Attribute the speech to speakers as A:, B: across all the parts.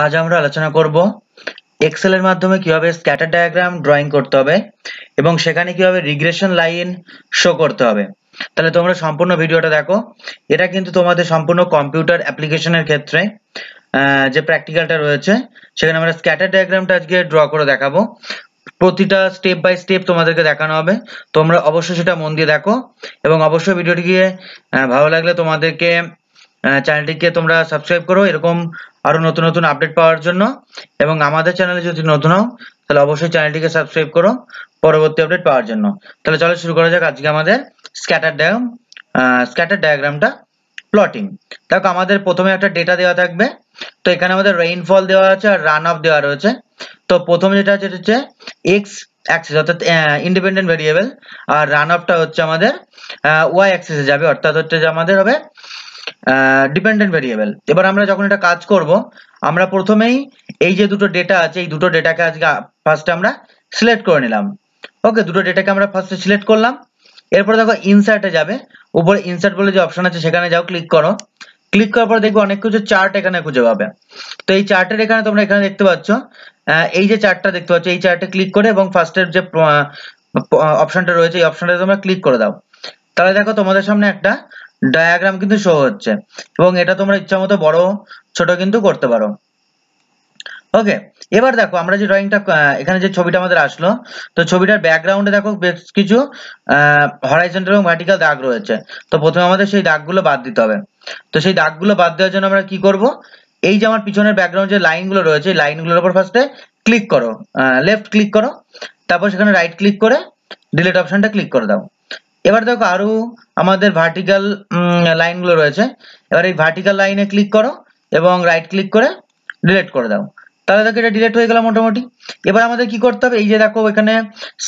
A: আজ আমরা আলোচনা করব এক্সেল এর মাধ্যমে কিভাবে স্ক্যাটার ডায়াগ্রাম ড্রয়িং করতে হবে এবং সেখানে কিভাবে রিগ্রেশন লাইন শো করতে হবে। তাহলে তোমরা সম্পূর্ণ ভিডিওটা দেখো। এটা কিন্তু তোমাদের সম্পূর্ণ কম্পিউটার অ্যাপ্লিকেশনের ক্ষেত্রে যে প্র্যাকটিক্যালটা রয়েছে সেখানে আমরা স্ক্যাটার ডায়াগ্রামটা আজকে ড্র করে দেখাবো। প্রতিটা স্টেপ বাই স্টেপ তোমাদেরকে দেখানো হবে। তোমরা অবশ্যই সেটা মন দিয়ে দেখো এবং অবশ্যই ভিডিওটিকে ভালো লাগলে তোমাদেরকে চ্যানেলটিকে তোমরা সাবস্ক্রাইব করো এরকম আরো নতুন নতুন আপডেট পাওয়ার জন্য, এবং আমাদের চ্যানেলে যদি নতুন হও তাহলে অবশ্যই চ্যানেলটিকে সাবস্ক্রাইব করো পরবর্তী আপডেট পাওয়ার জন্য। তাহলে চলো শুরু করা যাক আজকে আমাদের স্ক্যাটার ডায়াগ্রামটা প্লটিং। দেখো আমাদের প্রথমে একটা ডেটা দেওয়া থাকবে, তো এখানে আমাদের রেইনফল দেওয়া আছে আর রান অফ দেওয়া রয়েছে। তো প্রথম যেটা হচ্ছে এক্স অ্যাক্সিস অর্থাৎ ইন্ডিপেন্ডেন্ট ভেরিয়েবল, আর রান অফটা হচ্ছে আমাদের ওয়াই অ্যাক্সিসে যাবে অর্থাৎ হচ্ছে যে আমাদের হবে ডিপেন্ডেন্ট ভেরিয়েবল। এবার আমরা যখন এটা কাজ করব আমরা প্রথমেই এই যে দুটো ডেটা আছে এই দুটো ডেটাকে আজকে ফার্স্টে আমরা সিলেক্ট করে নিলাম। ওকে, দুটো ডেটাকে আমরা ফার্স্টে সিলেক্ট করলাম। এরপর দেখো ইনসার্টে যাবে, উপরে ইনসার্ট বলে যে অপশন আছে সেখানে যাও, ক্লিক করো। ক্লিক করার পর দেখবে অনেক কিছু চার্ট এখানে খুঁজে পাবে। তো এই চার্টের এখানে তোমরা এখানে দেখতে পাচ্ছ এই যে চার্টটা দেখতে পাচ্ছ, এই চার্টে ক্লিক করে এবং ফার্স্টের যে অপশনটা রয়েছে এই অপশনটা তোমরা ক্লিক করে দাও। তাহলে দেখো তোমাদের সামনে একটা ডায়াগ্রাম কিন্তু শো হচ্ছে এবং এটা তোমরা ইচ্ছা মতো বড় ছোট কিন্তু করতে পারো। ওকে, এবার দেখো আমরা যে ড্রয়িংটা এখানে যে ছবিটা আমাদের আসলো, তো ছবিটার ব্যাকগ্রাউন্ডে দেখো বেশ কিছু হরাইজন্টাল এবং ভার্টিক্যাল দাগ রয়েছে। তো প্রথমে আমাদের সেই দাগগুলো বাদ দিতে হবে। তো সেই দাগগুলো বাদ দেওয়ার জন্য আমরা কি করব, এই যে আমার পিছনের ব্যাকগ্রাউন্ড যে লাইনগুলো রয়েছে এই লাইনগুলোর উপর ফার্স্টে ক্লিক করো, লেফট ক্লিক করো, তারপর সেখানে রাইট ক্লিক করে ডিলিট অপশনটা ক্লিক করে দাও। এবার দেখো আরো আমাদের ভার্টিক্যাল লাইনগুলো রয়েছে, এবার এই ভার্টিক্যাল লাইনে ক্লিক করো এবং রাইট ক্লিক করে ডিলিট করে দাও। তাহলে দেখো এটা ডিলিট হয়ে গেল মোটামুটি। এবার আমাদের কি করতে হবে, এই যে দেখো এখানে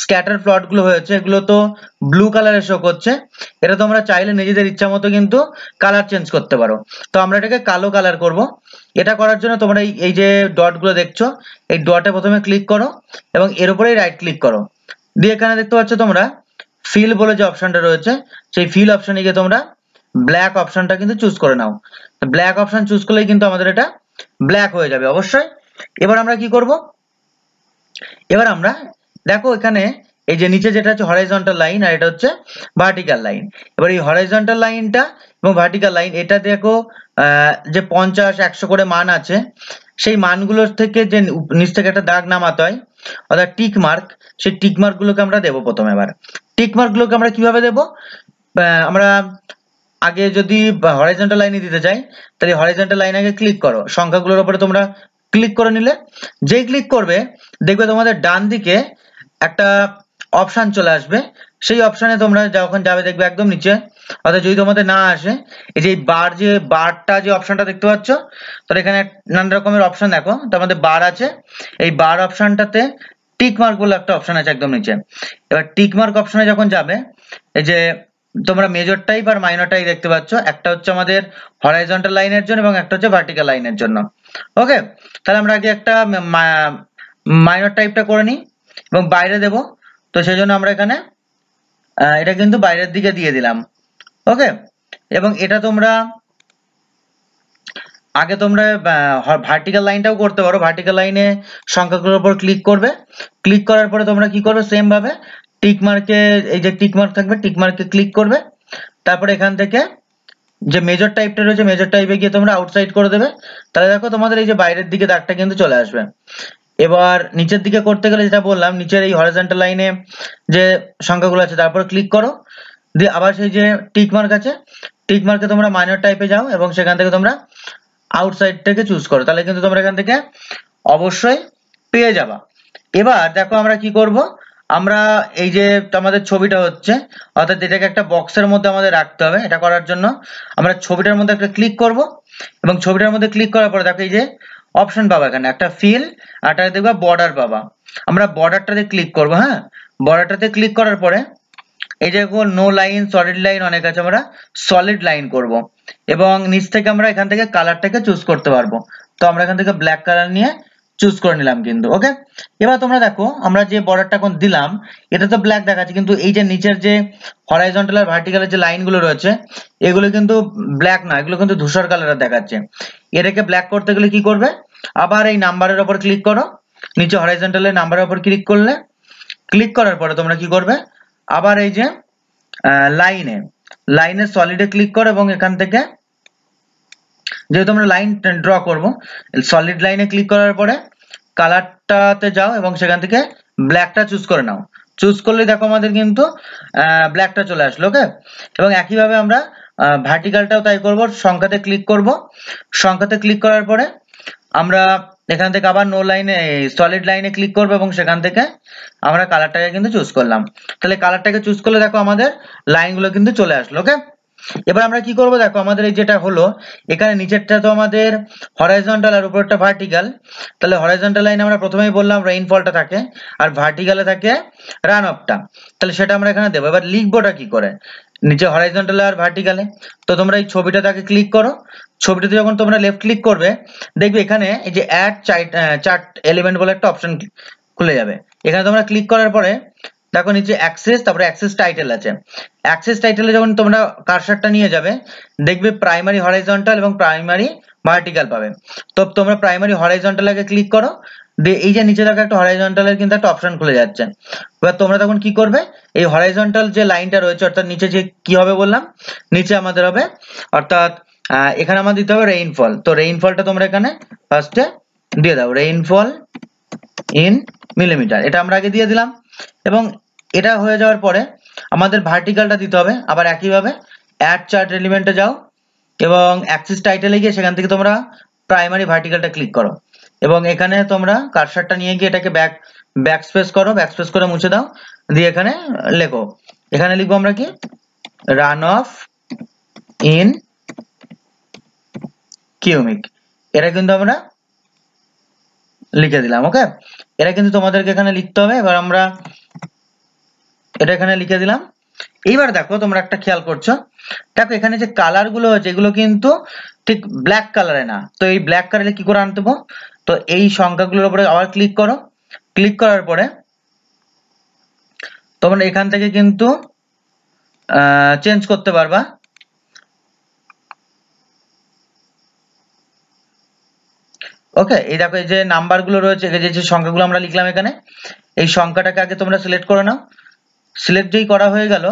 A: স্ক্যাটার প্লট গুলো হয়েছে এগুলো তো ব্লু কালারে শো করছে, এটা তোমরা চাইলে নিজেদের ইচ্ছা মতো কিন্তু কালার চেঞ্জ করতে পারো। তো আমরা এটাকে কালো কালার করব। এটা করার জন্য তোমরা এই যে ডট গুলো দেখছো এই ডটে প্রথমে ক্লিক করো এবং এর উপরেই রাইট ক্লিক করো, দিয়ে এখানে দেখতে পাচ্ছ তোমরা ফিল বলে যে অপশনটা রয়েছে সেই ফিল অপশনে গিয়ে তোমরা ব্ল্যাক অপশনটা কিন্তু চুজ করে নাও। ব্ল্যাক অপশন চুজ করলেই কিন্তু আমাদের এটা ব্ল্যাক হয়ে যাবে অবশ্যই। এবার আমরা কি করব, এবার আমরা দেখো এখানে এই যে নিচে যেটা হচ্ছে হরাইজন্টাল লাইন আর এটা হচ্ছে ভার্টিক্যাল লাইন। এবার এই হরাইজন্টাল লাইনটা এবং ভার্টিক্যাল লাইন এটা দেখো যে 50 100 করে মান আছে, সেই মানগুলোর থেকে যে নিচ থেকে একটা দাগ নামাতে হয় অর্থাৎ টিক মার্ক, সেই টিক মার্ক গুলোকে আমরা দেবো প্রথমে। এবার টিক মার্ক গুলোকে আমরা কিভাবে দেব, আমরা আগে যদি হরাইজন্টাল লাইনে দিতে চাই তাহলে হরাইজন্টাল লাইন আগে ক্লিক করো, সংখ্যাগুলোর উপরে তোমরা ক্লিক করে নিলে, যেই ক্লিক করবে দেখবে তোমাদের ডান দিকে একটা অপশন চলে আসবে। সেই অপশনে তোমরা যখন যাবে দেখবে একদম নিচে, অর্থাৎ যদি তোমাদের না আসে এই যে বারটা যে অপশনটা দেখতে পাচ্ছ, তাহলে এখানে নানা রকমের অপশন দেখো, তার মধ্যে বার আছে, এই বার অপশনটাতে টিক মার্ক বলে একটা অপশন আছে একদম নিচে। এবার টিক মার্ক অপশনে যখন যাবে এই যে তোমরা মেজর টাইপ আর মাইনর টাইপ দেখতে পাচ্ছ, একটা হচ্ছে আমাদের হরাইজন্টাল লাইনের জন্য এবং একটা হচ্ছে ভার্টিক্যাল লাইনের জন্য। ওকে, তাহলে আমরা আগে একটা মাইনর টাইপটা করে নিই এবং বাইরে দেব। তো সেই জন্য আমরা এখানে এটা কিন্তু বাইরের দিকে দিয়ে দিলাম। ওকে, এবং এটা তোমরা আগে তোমরা ভার্টিক্যাল লাইনটাও করতে পারো। ভার্টিক্যাল লাইনে সংখ্যাগুলোর উপর ক্লিক করবে, ক্লিক করার পরে তোমরা কি করবে, সেম ভাবে টিক মার্কে এই যে টিক মার্ক থাকবে টিক মার্কে ক্লিক করবে, তারপরে এখান থেকে যে মেজর টাইপটা রয়েছে মেজর টাইপে গিয়ে তোমরা আউটসাইড করে দেবে। তাহলে দেখো তোমাদের এই যে বাইরের দিকে দাগটা কিন্তু চলে আসবে। এবার নিচের দিকে করতে গেলে যেটা বললাম, নিচের এই হরাইজন্টাল লাইনে যে সংখ্যাগুলো আছে তারপর ক্লিক করো, দিয়ে আবার সেই যে টিক মার্ক আছে টিক মার্কে তোমরা মাইনর টাইপে যাও এবং সেখান থেকে তোমরা আউটসাইড থেকে চুজ করো, তাহলে কিন্তু তোমরা এখান থেকে অবশ্যই পেয়ে যাবা। এবার দেখো আমরা কি করব, আমরা এই যে আমাদের ছবিটা হচ্ছে অর্থাৎ এটাকে একটা বক্সের মধ্যে আমাদের রাখতে হবে। এটা করার জন্য আমরা ছবিটার মধ্যে একটা ক্লিক করব এবং ছবিটার মধ্যে ক্লিক করার পরে দেখো এই যে অপশন পাবা, এখানে একটা ফিল আর একটা দেখবা বর্ডার পাবা। আমরা বর্ডারটাতে ক্লিক করব। হ্যাঁ, বর্ডারটাতে ক্লিক করার পরে এই যে নো লাইন সলিড লাইন অনেক আছে, আমরা সলিড লাইন করব এবং নিচ থেকে আমরা এখান থেকে কালারটাকে চুজ করতে পারবো। তো আমরা এখান থেকে ব্ল্যাক কালার নিয়ে চুজ করে নিলাম কিন্তু। ওকে, এবার তোমরা দেখো আমরা যে বর্ডারটা এখন দিলাম এটা তো ব্ল্যাক দেখাচ্ছে, কিন্তু এই যে নিচের যে হরাইজন্টাল আর ভার্টিক্যালের যে লাইনগুলো রয়েছে এগুলো কিন্তু ব্ল্যাক না, এগুলো কিন্তু ধূসর কালারের দেখাচ্ছে। এটাকে ব্ল্যাক করতে গেলে কি করবে, আবার এই নাম্বারের উপর ক্লিক করো, নিচে হরাইজন্টালে নাম্বারের উপর ক্লিক করলে, ক্লিক করার পরে তোমরা কি করবে, আবার এই যে লাইনে সলিডে ক্লিক করো এবং এখান থেকে যেহেতু আমরা লাইন ড্র করব, সলিড লাইনে ক্লিক করার পরে কালারটাতে যাও এবং সেখান থেকে ব্ল্যাকটা চুজ করে নাও। চুজ করলে দেখো আমাদের কিন্তু ব্ল্যাকটা চলে আসলো। ওকে, এবং একইভাবে আমরা ভার্টিক্যালটাও তাই করব, সংখ্যাতে ক্লিক করব, সংখ্যাতে ক্লিক করার পরে আমরা এখান থেকে আবার নো লাইনে সলিড লাইনে ক্লিক করব এবং সেখান থেকে আমরা কালারটাকে কিন্তু চুজ করলাম। তাহলে কালারটাকে চুজ করলে দেখো আমাদের লাইনগুলো কিন্তু চলে আসলো। ওকে, এবার আমরা কি করব, দেখো আমাদের এই যেটা হলো এখানে নিচেরটা তো আমাদের হরাইজন্টাল আর উপরেরটা ভার্টিক্যাল, তাহলে হরাইজন্টাল লাইন আমরা প্রথমেই বললাম রেইনফলটা থাকে আর ভার্টিক্যালে থাকে রান অফটা, তাহলে সেটা আমরা এখানে দেবো। এবার লিখবোটা কি করে, নিচে হরাইজন্টালে আর ভার্টিক্যালে, তো তোমরা এই ছবিটাতে ক্লিক করো, ছবিটাতে যখন তোমরা লেফট ক্লিক করবে দেখবে এখানে এই যে অ্যাড চার্ট এলিমেন্ট বলে একটা অপশন খুলে যাবে। এখানে তোমরা ক্লিক করার পরে দেখো নিচে অ্যাক্সেস, তারপরে অ্যাক্সেস টাইটেল আছে। অ্যাক্সেস টাইটেলে যখন তোমরা কার্সারটা নিয়ে যাবে দেখবে প্রাইমারি হরাইজন্টাল এবং প্রাইমারি ভার্টিক্যাল পাবে। তো তোমরা প্রাইমারি হরাইজন্টাল আগে ক্লিক করো, দিয়ে এই যে নিচে দেখো একটা হরাইজন্টালের কিন্তু একটা অপশন খুলে যাচ্ছে। এবার তোমরা তখন কি করবে, এই হরাইজন্টাল যে লাইনটা রয়েছে অর্থাৎ নিচে যে কি হবে বললাম, নিচে আমাদের হবে অর্থাৎ এখানে আমাদের দিতে হবে রেইনফল। তো রেইনফলটা তোমরা এখানে ফার্স্টে দিয়ে দাও, রেইনফল ইন মিলিমিটার, এটা আমরা আগে দিয়ে দিলাম। এবং এটা হয়ে যাওয়ার পরে আমাদের ভার্টিক্যালটা দিতে হবে, আবার একইভাবে অ্যাড চার্ট এলিমেন্টে যাও এবং অ্যাক্সিস টাইটেলে গিয়ে সেখান থেকে তোমরা প্রাইমারি ভার্টিক্যালটা ক্লিক করো এবং এখানে তোমরা কার্সারটা নিয়ে গিয়ে এটাকে ব্যাকস্পেস করো, ব্যাকস্পেস করে মুছে দাও, দিয়ে এখানে লেখো, এখানে লিখবো আমরা কি, রান অফ ইন কিউমিক, এটা কিন্তু আমরা লিখে দিলাম। ওকে, এটা কিন্তু তোমাদেরকে এখানে লিখতে হবে। এবার আমরা এটা এখানে লিখে দিলাম। এইবার দেখো তোমরা একটা খেয়াল করছো, দেখো এখানে যে কালার গুলো আছে এগুলো কিন্তু ঠিক ব্ল্যাক কালারে না, তো এই ব্ল্যাক কালারে কি করে আনতে হবে, তো এই সংখ্যাগুলোর উপরে আবার ক্লিক করো, ক্লিক করার পরে তোমরা এখান থেকে কিন্তু চেঞ্জ করতে পারবা। ওকে, এই দেখো এই যে নাম্বার গুলো রয়েছে, যে সংখ্যাগুলো আমরা লিখলাম এখানে, এই সংখ্যাটাকে আগে তোমরা সিলেক্ট করে নাও। সিলেক্ট যেই করা হয়ে গেল,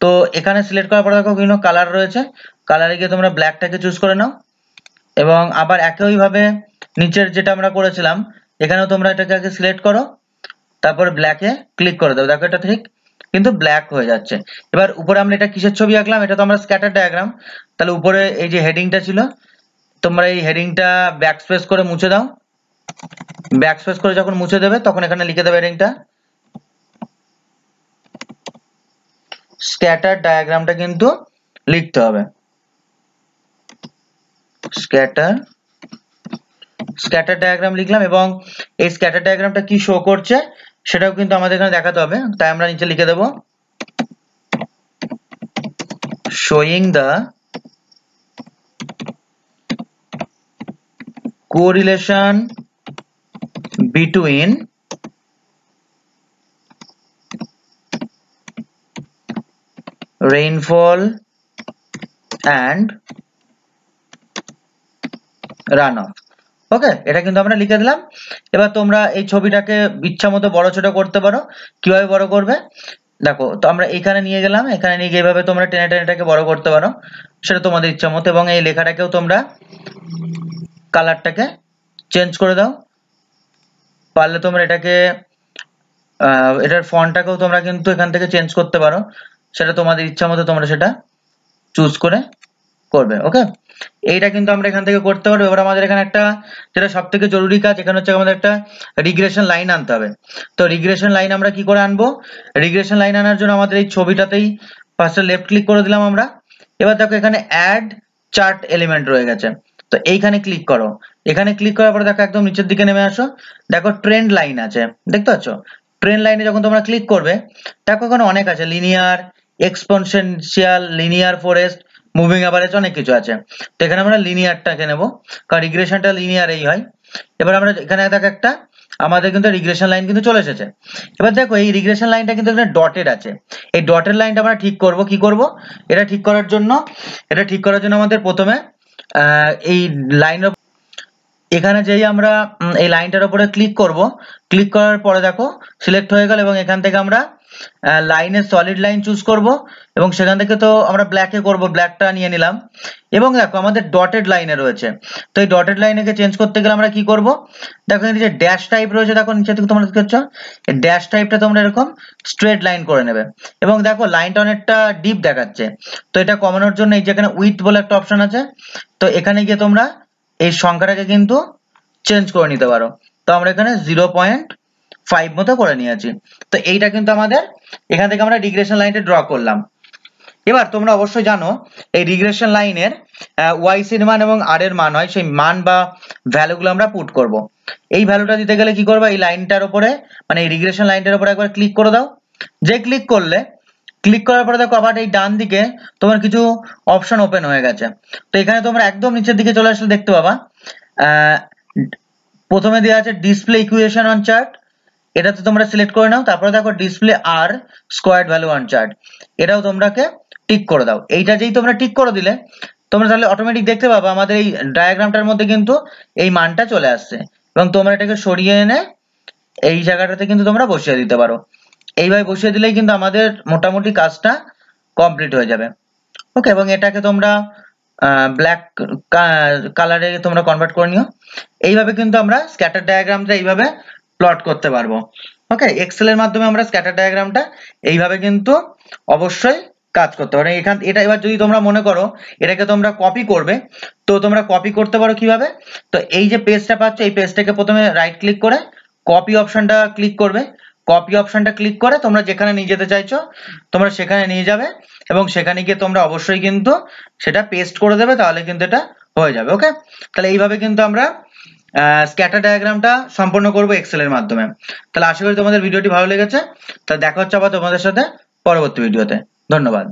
A: তো এখানে সিলেক্ট করার পরে দেখো বিভিন্ন কালার রয়েছে, কালারে গিয়ে তোমরা ব্ল্যাকটাকে চুজ করে নাও এবং আবার একইভাবে নিচের যেটা আমরা করেছিলাম এখানেও তোমরা এটাকে আগে সিলেক্ট করো, তারপরে ব্ল্যাকে ক্লিক করে দাও। দেখো এটা ঠিক কিন্তু ব্ল্যাক হয়ে যাচ্ছে। এবার উপরে আমরা এটা কিসের ছবি আঁকলাম, এটা তো আমরা স্ক্যাটার ডায়াগ্রাম, তাহলে উপরে এই যে হেডিংটা ছিল তোমরা এই হেডিংটা ব্যাকস্পেস করে মুছে দাও। ব্যাকস্পেস করে যখন মুছে দেবে তখন এখানে লিখে দেবে হেডিংটা, স্ক্যাটার ডায়াগ্রামটা কিন্তু লিখতে হবে, স্ক্যাটার ডায়াগ্রাম লিখলাম এবং এই স্ক্যাটার ডায়াগ্রামটা কি শো করছে সেটাও কিন্তু আমাদের এখানে দেখাতে হবে, তাই আমরা নিচে লিখে দেব showing the correlation between rainfall and runoff। Okay, এটা কিন্তু আমরা লিখে দিলাম। এবার তোমরা এই ছবিটাকে ইচ্ছা মতো বড় ছোট করতে পারো। কিভাবে বড় করবে দেখো, তো আমরা এখানে নিয়ে গেলাম, এখানে নিয়ে গিয়ে এইভাবে তোমরা টেনে টেনে এটাকে বড় করতে পারো, সেটা তোমাদের ইচ্ছা মতো। এবং এই লেখাটাকেও তোমরা কালারটাকে চেঞ্জ করে দাও, পারলে তোমরা এটাকে এটার ফন্টটাকেও তোমরা কিন্তু এখান থেকে চেঞ্জ করতে পারো, সেটা তোমাদের ইচ্ছা মতো তোমরা সেটা চুজ করে করবে। ওকে, এইটা কিন্তু আমরা এখান থেকে করতে পারবো। এবার আমাদের এখানে একটা যেটা সব থেকে জরুরি কাজ, এখানে হচ্ছে আমাদের একটা রিগ্রেশন লাইন আনতে হবে। তো রিগ্রেশন লাইন আমরা কি করে আনবো, রিগ্রেশন লাইন আনার জন্য আমাদের এই ছবিটাতেই ফার্স্টে লেফট ক্লিক করে দিলাম আমরা। এবার দেখো এখানে অ্যাড চার্ট এলিমেন্ট রয়ে গেছে, তো এইখানে ক্লিক করো। এখানে ক্লিক করার পরে দেখো একদম নিচের দিকে নেমে আসো, দেখো ট্রেন্ড লাইন আছে, দেখতে পাচ্ছ? ট্রেন্ড লাইনে যখন তোমরা ক্লিক করবে দেখো এখানে অনেক আছে, linear, exponential, linear forest, moving average, অনেক কিছু আছে। তো এখানে আমরা লিনিয়ারটাকে নেব, কারণ রিগ্রেশনটা লিনিয়ারেই হয়। এবার আমরা এখানে দেখো একটা আমাদের কিন্তু রিগ্রেশন লাইন কিন্তু চলে এসেছে। এবার দেখো এই রিগ্রেশন লাইনটা কিন্তু এখানে ডটেড আছে, এই ডটেড লাইনটা আমরা ঠিক করব। কি করব, এটা ঠিক করার জন্য আমাদের প্রথমে এই লাইন এখানে যেই আমরা এই লাইনটার উপরে ক্লিক করব, ক্লিক করার পরে দেখো সিলেক্ট হয়ে গেল, এবং এখান থেকে আমরা লাইনের সলিড লাইন চুজ করব, এবং সেখান থেকে তো আমরা ব্ল্যাকে করব, ব্ল্যাকটা নিয়ে নিলাম। এবং দেখো আমাদের ডটেড লাইনে রয়েছে, তো এই ডটেড লাইনকে চেঞ্জ করতে গেলে আমরা কি করব, দেখো এখানে যে ড্যাশ টাইপ রয়েছে, দেখো নিচে থেকে তোমরা দেখতে পাচ্ছ, এই ড্যাশ টাইপটা তোমরা এরকম স্ট্রেট লাইন করে নেবে। এবং দেখো লাইনটা অনেকটা ডিপ দেখাচ্ছে, তো এটা কমানোর জন্য এই যেখানে উইথ বলে একটা অপশন আছে, তো এখানে গিয়ে তোমরা এই সংখ্যাটাকে কিন্তু চেঞ্জ করে নিতে পারো। তো আমরা এখানে 0.5 মতো করে নিয়েছি। তো এইটা কিন্তু আমাদের এখান থেকে আমরা রিগ্রেশন লাইনটা ড্র করলাম। এবার তোমরা অবশ্যই জানো এই রিগ্রেশন লাইনের ওয়াইস এর মান এবং আর এর মান হয়, সেই মান বা ভ্যালুগুলো আমরা পুট করব। এই ভ্যালুটা দিতে গেলে কি করবে, এই লাইনটার উপরে মানে এই রিগ্রেশন লাইনটার উপরে একবার ক্লিক করে দাও। যে ক্লিক করলে, ক্লিক করার পরে দেখো আবার এই ডান দিকে তোমার কিছু অপশন ওপেন হয়ে গেছে। তো এখানে তোমরা একদম নিচের দিকে চলে আসলে দেখতে পাবা প্রথমে দেওয়া আছে ডিসপ্লে ইকুয়েশন অন চার্ট, এটাতে তোমরা সিলেক্ট করে নাও। তারপরে দেখো ডিসপ্লে আর স্কোয়ার্ড ভ্যালু অন চার্ট, এটাও তোমরাকে টিক করে দাও। এইটা যেই তোমরা টিক করে দিলে তোমরা তাহলে অটোমেটিক দেখতে পাবা আমাদের এই ডায়াগ্রামটার মধ্যে কিন্তু এই মানটা চলে আসছে, এবং তোমরা এটাকে সরিয়ে এনে এই জায়গাটাতে কিন্তু তোমরা বসিয়ে দিতে পারো। এইভাবে বসিয়ে দিলেই কিন্তু আমাদের মোটামুটি কাজটা কমপ্লিট হয়ে যাবে। ওকে, এবং এটাকে তোমরা ব্ল্যাক কালারে তোমরা কনভার্ট করে নিও। এইভাবে কিন্তু আমরা স্ক্যাটার ডায়াগ্রামটা এইভাবে প্লট করতে পারবো। ওকে, এক্সেল এর মাধ্যমে আমরা স্ক্যাটার ডায়াগ্রামটা এইভাবে কিন্তু অবশ্যই কাজ করতে পারো। এটা এবার যদি তোমরা মনে করো এটাকে তোমরা কপি করবে, তো তোমরা কপি করতে পারো কিভাবে, তো এই যে পেজটা পাচ্ছ, এই পেজটাকে প্রথমে রাইট ক্লিক করে কপি অপশনটা ক্লিক করবে। কপি অপশনটা ক্লিক করে তোমরা যেখানে নিয়ে যেতে চাইছো তোমরা সেখানে নিয়ে যাবে, এবং সেখানে গিয়ে তোমরা অবশ্যই কিন্তু সেটা পেস্ট করে দেবে, তাহলে কিন্তু এটা হয়ে যাবে। ওকে, তাহলে এইভাবে কিন্তু আমরা স্ক্যাটার ডায়াগ্রামটা সম্পন্ন করব এক্সেল এর মাধ্যমে। তাহলে আশা করি তোমাদের ভিডিওটি ভালো লেগেছে। তাহলে দেখা হচ্ছে আবার তোমাদের সাথে পরবর্তী ভিডিওতে। ধন্যবাদ।